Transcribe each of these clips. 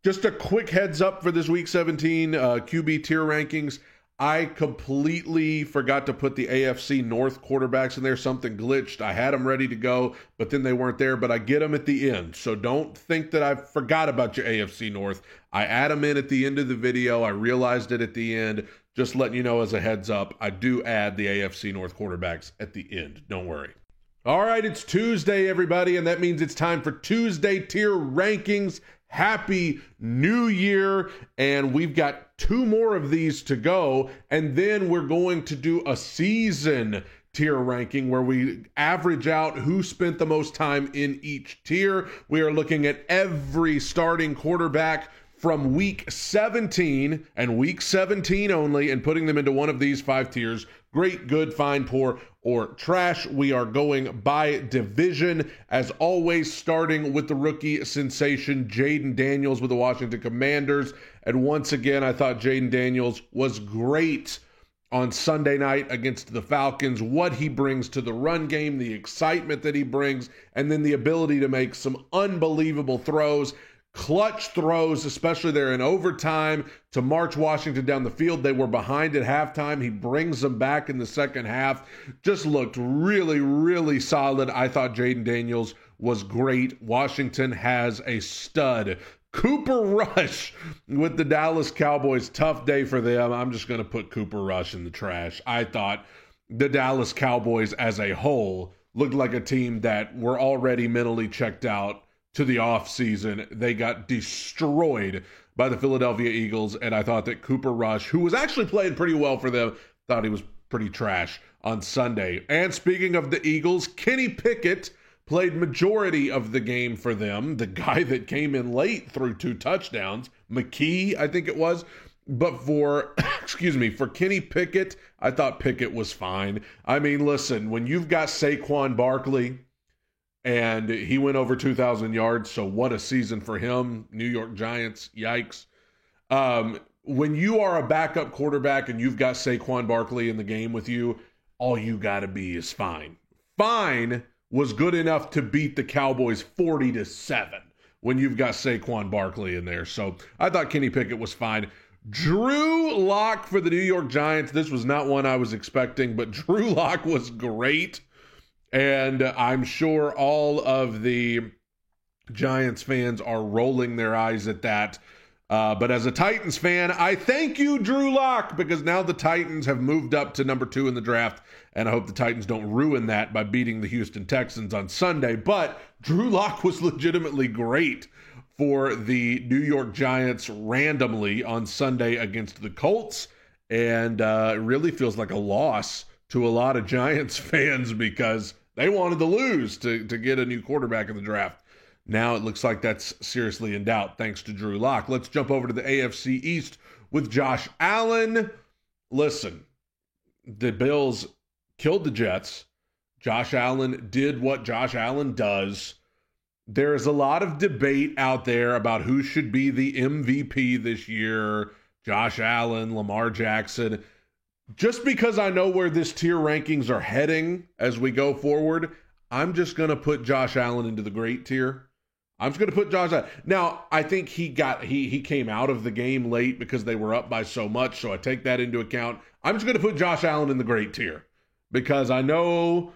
Just a quick heads up for this week 17 QB tier rankings. I completely forgot to put the AFC North quarterbacks in there. Something glitched. I had them ready to go, but then they weren't there. But I get them at the end. So don't think that I forgot about your AFC North. I add them in at the end of the video. I realized it at the end. Just letting you know as a heads up, I do add the AFC North quarterbacks at the end. Don't worry. All right, it's Tuesday, everybody, and that means it's time for Tuesday tier rankings. Happy New Year, and we've got 2 more of these to go, and then we're going to do a season tier ranking where we average out who spent the most time in each tier. We are looking at every starting quarterback from week 17 and week 17 only and putting them into one of these 5 tiers: great, good, fine, poor, or trash. We are going by division, as always, starting with the rookie sensation, Jayden Daniels with the Washington Commanders. And once again, I thought Jayden Daniels was great on Sunday night against the Falcons. What he brings to the run game, the excitement that he brings, and then the ability to make some unbelievable throws. Clutch throws, especially there in overtime, to march Washington down the field. They were behind at halftime. He brings them back in the second half. Just looked really, really solid. I thought Jayden Daniels was great. Washington has a stud. Cooper Rush with the Dallas Cowboys. Tough day for them. I'm just going to put Cooper Rush in the trash. I thought the Dallas Cowboys as a whole looked like a team that were already mentally checked out to the offseason. They got destroyed by the Philadelphia Eagles, and I thought that Cooper Rush, who was actually playing pretty well for them, thought he was pretty trash on Sunday. And speaking of the Eagles, Kenny Pickett played majority of the game for them, the guy that came in late threw 2 touchdowns, McKee, I think it was. But for, for Kenny Pickett, I thought Pickett was fine. I mean, listen, when you've got Saquon Barkley, and he went over 2,000 yards, so what a season for him. New York Giants, yikes. When you are a backup quarterback and you've got Saquon Barkley in the game with you, all you got to be is fine. Fine was good enough to beat the Cowboys 40-7 when you've got Saquon Barkley in there. So I thought Kenny Pickett was fine. Drew Lock for the New York Giants. This was not one I was expecting, but Drew Lock was great. And I'm sure all of the Giants fans are rolling their eyes at that. But as a Titans fan, I thank you, Drew Lock, because now the Titans have moved up to number 2 in the draft. And I hope the Titans don't ruin that by beating the Houston Texans on Sunday. But Drew Lock was legitimately great for the New York Giants randomly on Sunday against the Colts. And it really feels like a loss to a lot of Giants fans because they wanted to lose to get a new quarterback in the draft. Now it looks like that's seriously in doubt thanks to Drew Lock. Let's jump over to the AFC East with Josh Allen. Listen, the Bills killed the Jets. Josh Allen did what Josh Allen does. There is a lot of debate out there about who should be the MVP this year. Josh Allen, Lamar Jackson. Just because I know where this tier rankings are heading as we go forward, I'm just going to put Josh Allen into the great tier. I'm just going to put Josh Allen. Now, I think he came out of the game late because they were up by so much, so I take that into account. I'm just going to put Josh Allen in the great tier because I know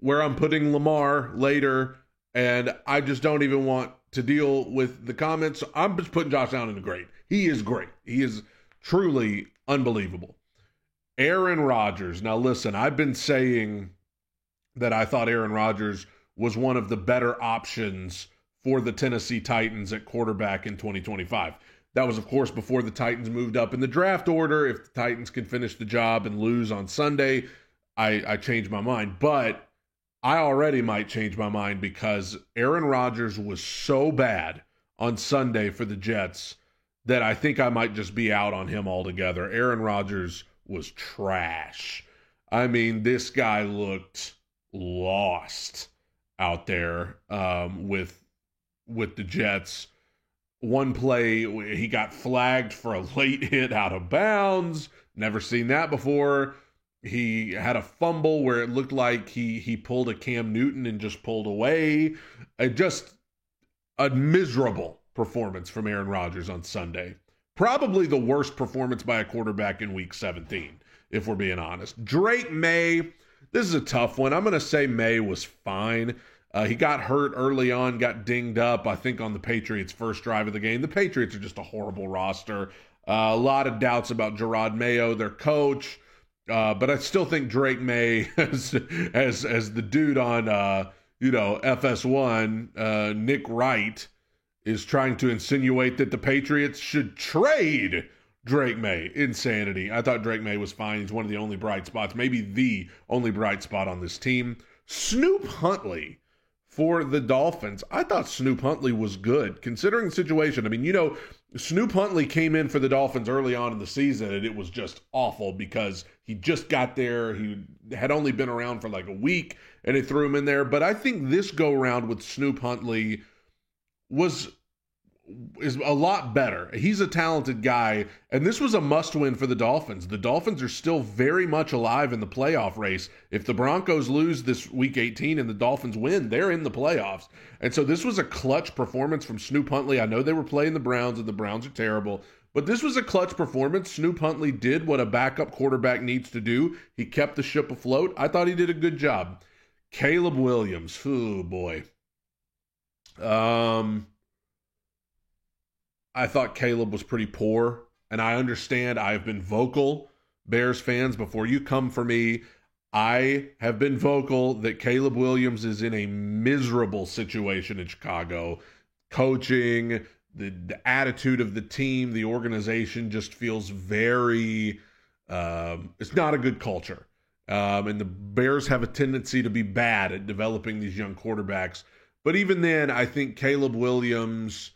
where I'm putting Lamar later, and I just don't even want to deal with the comments. So I'm just putting Josh Allen in the great. He is great. He is truly unbelievable. Aaron Rodgers. Now, listen, I've been saying that I thought Aaron Rodgers was one of the better options for the Tennessee Titans at quarterback in 2025. That was, of course, before the Titans moved up in the draft order. If the Titans can finish the job and lose on Sunday, I changed my mind. But I already might change my mind because Aaron Rodgers was so bad on Sunday for the Jets that I think I might just be out on him altogether. Aaron Rodgers was trash. I mean, this guy looked lost out there with the Jets. One play, he got flagged for a late hit out of bounds. Never seen that before. He had a fumble where it looked like he pulled a Cam Newton and just pulled away. Just a miserable performance from Aaron Rodgers on Sunday. Probably the worst performance by a quarterback in week 17, if we're being honest. Drake May, this is a tough one. I'm going to say May was fine. He got hurt early on, got dinged up, I think, on the Patriots' first drive of the game. The Patriots are just a horrible roster. A lot of doubts about Gerard Mayo, their coach. But I still think Drake May, as the dude on, FS1, Nick Wright, is trying to insinuate that the Patriots should trade Drake May. Insanity. I thought Drake May was fine. He's one of the only bright spots, maybe the only bright spot on this team. Snoop Huntley for the Dolphins. I thought Snoop Huntley was good, considering the situation. I mean, Snoop Huntley came in for the Dolphins early on in the season, and it was just awful because he just got there. He had only been around for like a week, and they threw him in there. But I think this go-around with Snoop Huntley is a lot better. He's a talented guy, and this was a must-win for the Dolphins. The Dolphins are still very much alive in the playoff race. If the Broncos lose this week 18 and the Dolphins win, they're in the playoffs. And so this was a clutch performance from Snoop Huntley. I know they were playing the Browns, and the Browns are terrible, but this was a clutch performance. Snoop Huntley did what a backup quarterback needs to do. He kept the ship afloat. I thought he did a good job. Caleb Williams, oh boy. I thought Caleb was pretty poor, and I understand. I have been vocal, Bears fans, before you come for me. I have been vocal that Caleb Williams is in a miserable situation in Chicago. Coaching, the attitude of the team, the organization just feels very, it's not a good culture. And the Bears have a tendency to be bad at developing these young quarterbacks. But even then, I think Caleb Williams,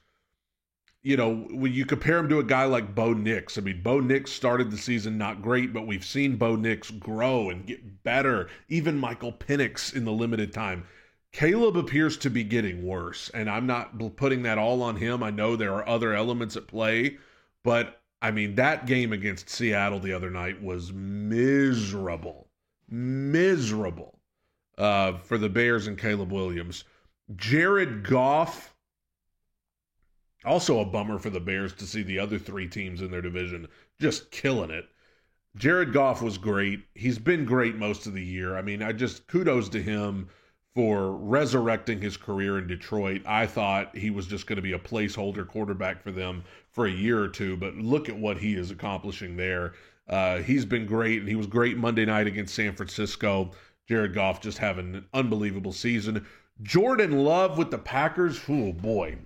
when you compare him to a guy like Bo Nix, I mean, Bo Nix started the season not great, but we've seen Bo Nix grow and get better. Even Michael Penix in the limited time. Caleb appears to be getting worse, and I'm not putting that all on him. I know there are other elements at play, but, I mean, that game against Seattle the other night was miserable for the Bears and Caleb Williams. Jared Goff, also a bummer for the Bears to see the other three teams in their division just killing it. Jared Goff was great. He's been great most of the year. I mean, kudos to him for resurrecting his career in Detroit. I thought he was just going to be a placeholder quarterback for them for a year or two, but look at what he is accomplishing there. He's been great, and he was great Monday night against San Francisco. Jared Goff just having an unbelievable season. Jordan Love with the Packers. Oh, boy.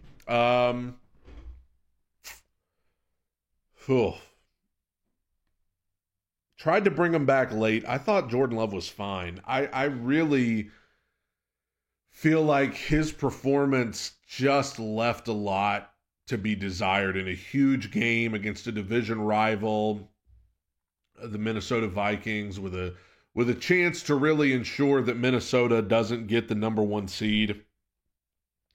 Tried to bring him back late. I thought Jordan Love was fine. I really feel like his performance just left a lot to be desired in a huge game against a division rival, the Minnesota Vikings, with a chance to really ensure that Minnesota doesn't get the number one seed.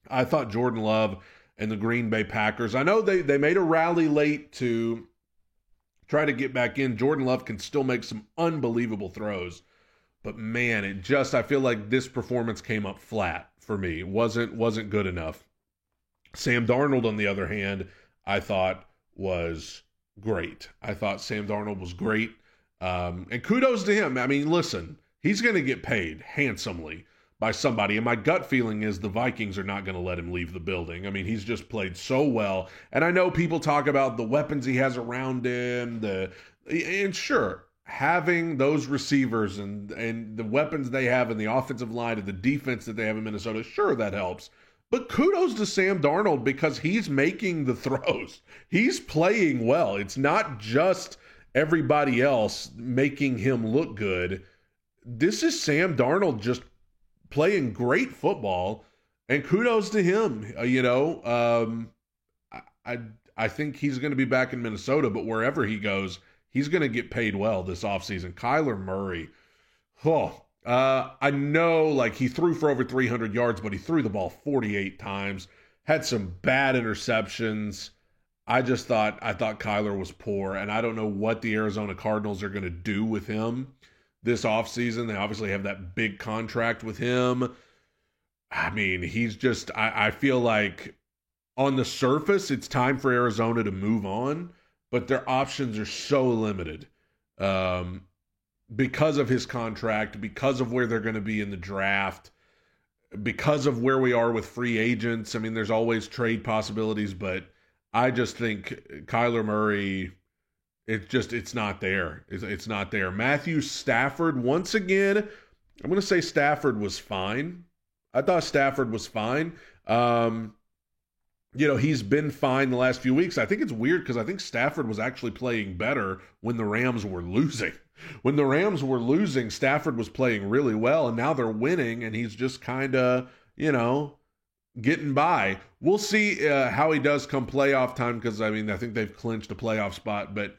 I thought Jordan Love and the Green Bay Packers, I know they made a rally late to try to get back in. Jordan Love can still make some unbelievable throws. But man, I feel like this performance came up flat for me. It wasn't good enough. Sam Darnold, on the other hand, I thought was great. I thought Sam Darnold was great. And kudos to him. I mean, listen, he's going to get paid handsomely by somebody. And my gut feeling is the Vikings are not going to let him leave the building. I mean, he's just played so well. And I know people talk about the weapons he has around him, and sure, having those receivers and the weapons they have in the offensive line and the defense that they have in Minnesota, sure, that helps. But kudos to Sam Darnold because he's making the throws. He's playing well. It's not just everybody else making him look good. This is Sam Darnold just playing great football, and kudos to him. I think he's going to be back in Minnesota, but wherever he goes, he's going to get paid well this offseason. Kyler Murray, I know, like, he threw for over 300 yards, but he threw the ball 48 times, had some bad interceptions. I thought Kyler was poor, and I don't know what the Arizona Cardinals are going to do with him this offseason. They obviously have that big contract with him. I mean, he's just, I feel like on the surface, it's time for Arizona to move on, but their options are so limited because of his contract, because of where they're going to be in the draft, because of where we are with free agents. I mean, there's always trade possibilities, but I just think Kyler Murray, it's not there. It's not there. Matthew Stafford, once again, I'm going to say Stafford was fine. I thought Stafford was fine. He's been fine the last few weeks. I think it's weird because I think Stafford was actually playing better when the Rams were losing. When the Rams were losing, Stafford was playing really well, and now they're winning, and he's just kind of, getting by. We'll see how he does come playoff time because, I think they've clinched a playoff spot, but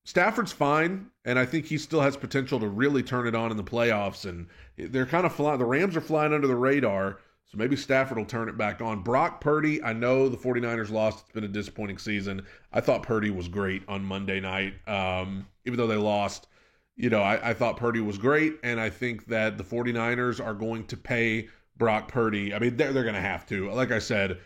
Stafford's fine, and I think he still has potential to really turn it on in the playoffs, and they're kind of flying. The Rams are flying under the radar, so maybe Stafford will turn it back on. Brock Purdy, I know the 49ers lost. It's been a disappointing season. I thought Purdy was great on Monday night. Even though they lost, I thought Purdy was great, and I think that the 49ers are going to pay Brock Purdy. I mean, they're going to have to. Like I said,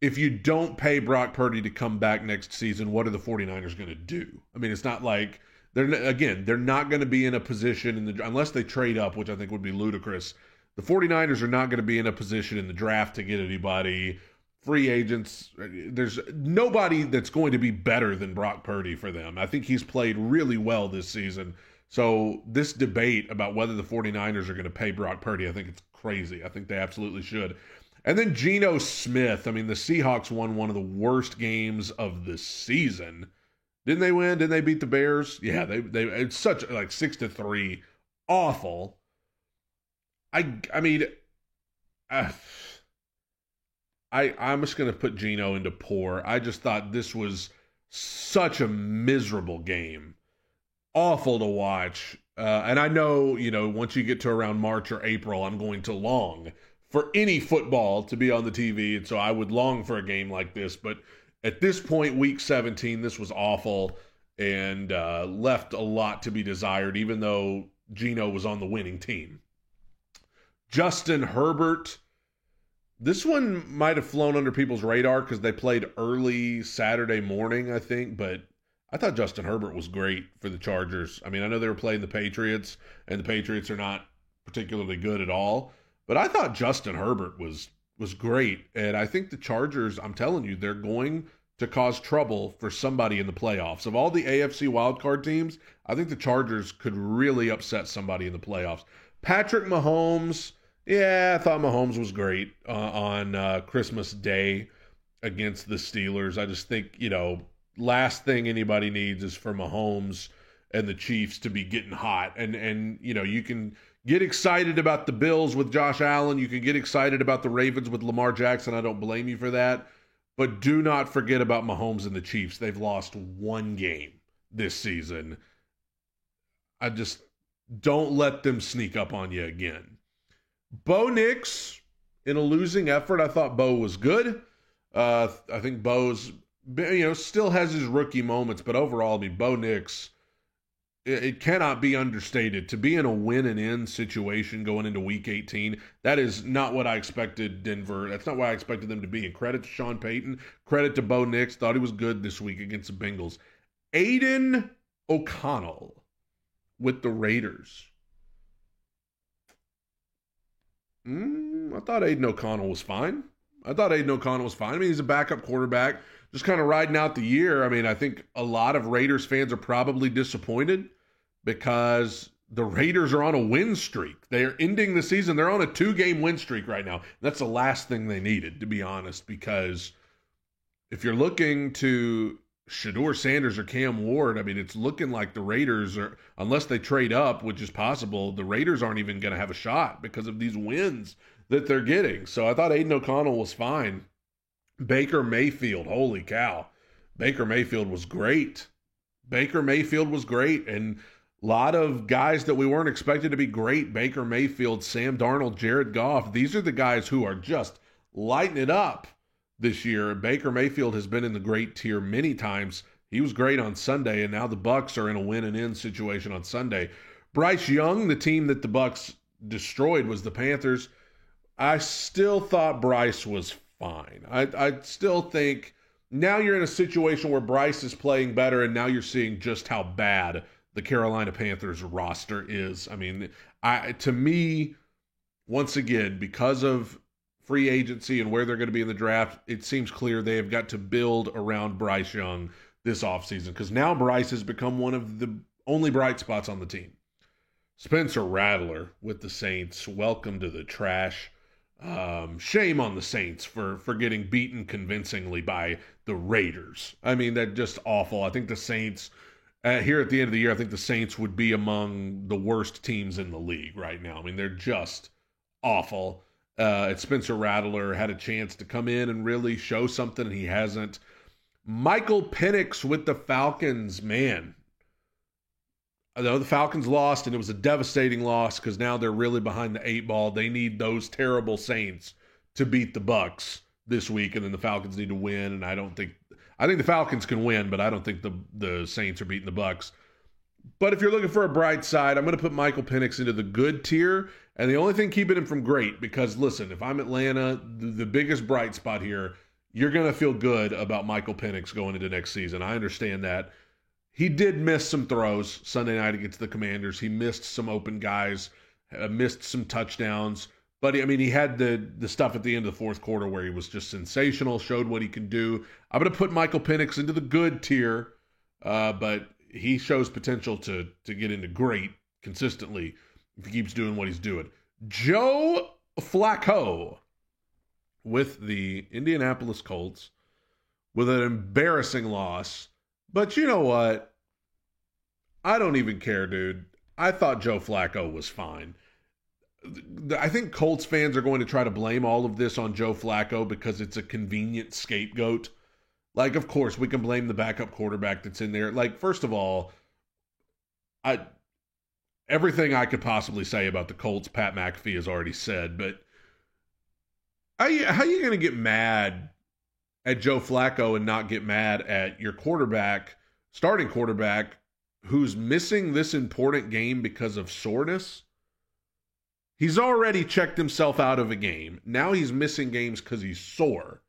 if you don't pay Brock Purdy to come back next season, what are the 49ers going to do? I mean, it's not like they're not going to be in a position unless they trade up, which I think would be ludicrous. The 49ers are not going to be in a position in the draft to get anybody. Free agents, there's nobody that's going to be better than Brock Purdy for them. I think he's played really well this season. So this debate about whether the 49ers are going to pay Brock Purdy, I think it's crazy. I think they absolutely should. And then Geno Smith. I mean, the Seahawks won one of the worst games of the season. Didn't they win? Didn't they beat the Bears? Yeah, they it's such like 6-3. Awful. I'm just going to put Geno into poor. I just thought this was such a miserable game. Awful to watch. And I know, once you get to around March or April, I'm going to long for any football to be on the TV. And so I would long for a game like this. But at this point, week 17, this was awful and left a lot to be desired, even though Geno was on the winning team. Justin Herbert. This one might have flown under people's radar because they played early Saturday morning, I think, but I thought Justin Herbert was great for the Chargers. I mean, I know they were playing the Patriots, and the Patriots are not particularly good at all, but I thought Justin Herbert was great, and I think the Chargers, I'm telling you, they're going to cause trouble for somebody in the playoffs. Of all the AFC wildcard teams, I think the Chargers could really upset somebody in the playoffs. Patrick Mahomes, yeah, I thought Mahomes was great on Christmas Day against the Steelers. I just think, last thing anybody needs is for Mahomes and the Chiefs to be getting hot. And you can get excited about the Bills with Josh Allen. You can get excited about the Ravens with Lamar Jackson. I don't blame you for that. But do not forget about Mahomes and the Chiefs. They've lost one game this season. I just don't let them sneak up on you again. Bo Nix, in a losing effort, I thought Bo was good. I think Bo's, still has his rookie moments, but overall, Bo Nix, it cannot be understated. To be in a win and in situation going into Week 18, that is not what I expected Denver. That's not what I expected them to be. And credit to Sean Payton, credit to Bo Nix. Thought he was good this week against the Bengals. Aiden O'Connell with the Raiders. I thought Aiden O'Connell was fine. I mean, he's a backup quarterback, just kind of riding out the year. I mean, I think a lot of Raiders fans are probably disappointed because the Raiders are on a win streak. They are ending the season. They're on a 2-game win streak right now. That's the last thing they needed, to be honest, because if you're looking to Shedeur Sanders or Cam Ward, I mean, it's looking like the Raiders are, unless they trade up, which is possible, the Raiders aren't even going to have a shot because of these wins that they're getting. So I thought Aiden O'Connell was fine. Baker Mayfield, holy cow. Baker Mayfield was great. And a lot of guys that we weren't expected to be great. Baker Mayfield, Sam Darnold, Jared Goff. These are the guys who are just lighting it up this year. Baker Mayfield has been in the great tier many times. He was great on Sunday, and now the Bucs are in a win and in situation on Sunday. Bryce Young, the team that the Bucs destroyed was the Panthers. I still thought Bryce was fine. I still think now you're in a situation where Bryce is playing better, and now you're seeing just how bad the Carolina Panthers roster is. I mean, to me, once again, because of free agency and where they're going to be in the draft, it seems clear they have got to build around Bryce Young this offseason, because now Bryce has become one of the only bright spots on the team. Spencer Rattler with the Saints. Welcome to the trash. Shame on the Saints for getting beaten convincingly by the Raiders. I mean, that's just awful. I think the Saints, here at the end of the year, I think the Saints would be among the worst teams in the league right now. I mean, they're just awful. Spencer Rattler had a chance to come in and really show something, and he hasn't. Michael Penix with the Falcons, man. I know the Falcons lost, and it was a devastating loss because now they're really behind the 8 ball. They need those terrible Saints to beat the Bucs this week, and then the Falcons need to win. And I think the Falcons can win, but I don't think the Saints are beating the Bucs. But if you're looking for a bright side, I'm going to put Michael Penix into the good tier, and the only thing keeping him from great, because listen, if I'm Atlanta, the biggest bright spot here, you're going to feel good about Michael Penix going into next season. I understand that. He did miss some throws Sunday night against the Commanders. He missed some open guys, missed some touchdowns. But, he had the stuff at the end of the fourth quarter where he was just sensational, showed what he can do. I'm going to put Michael Penix into the good tier, but he shows potential to get into great consistently if he keeps doing what he's doing. Joe Flacco with the Indianapolis Colts with an embarrassing loss. But you know what? I don't even care, dude. I thought Joe Flacco was fine. I think Colts fans are going to try to blame all of this on Joe Flacco because it's a convenient scapegoat. Like, of course, we can blame the backup quarterback that's in there. Like, first of all, everything I could possibly say about the Colts, Pat McAfee has already said. But how are you going to get mad at Joe Flacco and not get mad at your quarterback, starting quarterback, who's missing this important game because of soreness? He's already checked himself out of a game. Now he's missing games because he's sore.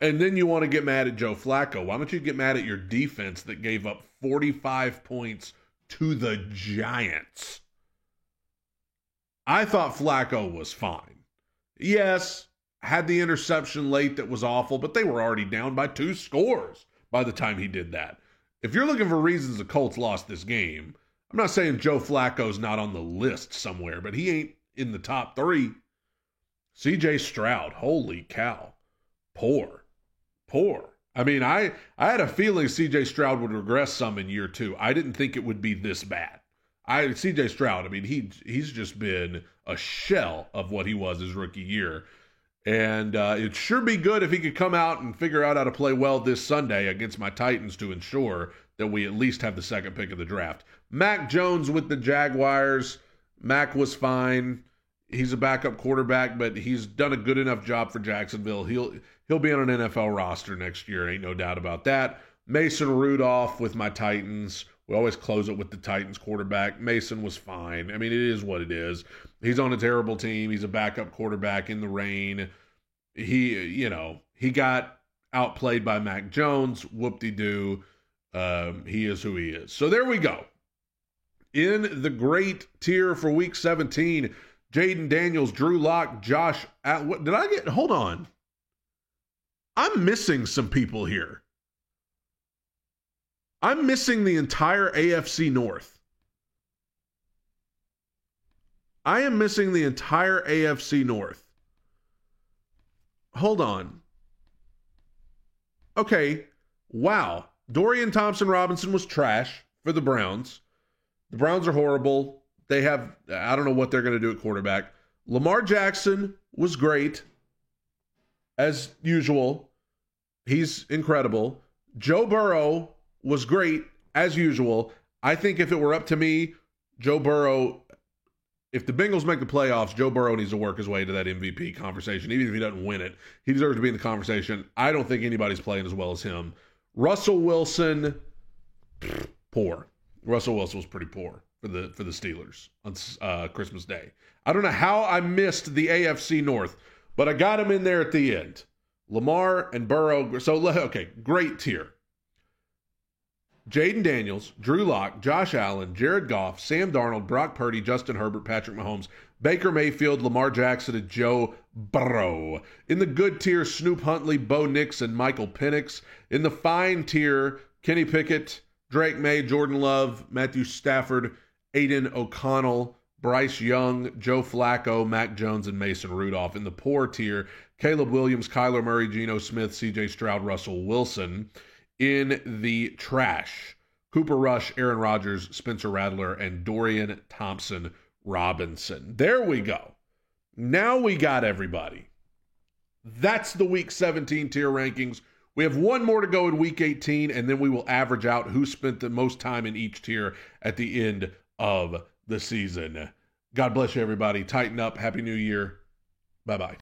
And then you want to get mad at Joe Flacco. Why don't you get mad at your defense that gave up 45 points to the Giants? I thought Flacco was fine. Yes, had the interception late that was awful, but they were already down by 2 scores by the time he did that. If you're looking for reasons the Colts lost this game, I'm not saying Joe Flacco's not on the list somewhere, but he ain't in the top 3. CJ Stroud, holy cow. Poor. I had a feeling CJ Stroud would regress some in year 2. I didn't think it would be this bad. CJ Stroud, he's just been a shell of what he was his rookie year. And it'd sure be good if he could come out and figure out how to play well this Sunday against my Titans to ensure that we at least have the second pick of the draft. Mac Jones with the Jaguars. Mac was fine. He's a backup quarterback, but he's done a good enough job for Jacksonville. He'll be on an NFL roster next year, ain't no doubt about that. Mason Rudolph with my Titans. We always close it with the Titans quarterback. Mason was fine. It is what it is. He's on a terrible team. He's a backup quarterback in the rain. He got outplayed by Mac Jones. Whoop-de-doo. He is who he is. So there we go. In the great tier for Week 17, Jaden Daniels, Drew Lock, Josh. Hold on. I'm missing some people here. I'm missing the entire AFC North. I am missing the entire AFC North. Hold on. Okay. Wow. Dorian Thompson-Robinson was trash for the Browns. The Browns are horrible. I don't know what they're going to do at quarterback. Lamar Jackson was great, as usual. He's incredible. Joe Burrow was great, as usual. I think if it were up to me, Joe Burrow, if the Bengals make the playoffs, Joe Burrow needs to work his way to that MVP conversation. Even if he doesn't win it, he deserves to be in the conversation. I don't think anybody's playing as well as him. Russell Wilson, poor. Russell Wilson was pretty poor for the Steelers on Christmas Day. I don't know how I missed the AFC North. but I got them in there at the end. Lamar and Burrow. So, okay, great tier. Jaden Daniels, Drew Lock, Josh Allen, Jared Goff, Sam Darnold, Brock Purdy, Justin Herbert, Patrick Mahomes, Baker Mayfield, Lamar Jackson, and Joe Burrow. In the good tier, Snoop Huntley, Bo Nix, and Michael Penix. In the fine tier, Kenny Pickett, Drake May, Jordan Love, Matthew Stafford, Aiden O'Connell, Bryce Young, Joe Flacco, Mac Jones, and Mason Rudolph. In the poor tier, Caleb Williams, Kyler Murray, Geno Smith, CJ Stroud, Russell Wilson. In the trash, Cooper Rush, Aaron Rodgers, Spencer Rattler, and Dorian Thompson-Robinson. There we go. Now we got everybody. That's the Week 17 tier rankings. We have one more to go in Week 18, and then we will average out who spent the most time in each tier at the end of the season. God bless you, everybody. Tighten up. Happy New Year. Bye-bye.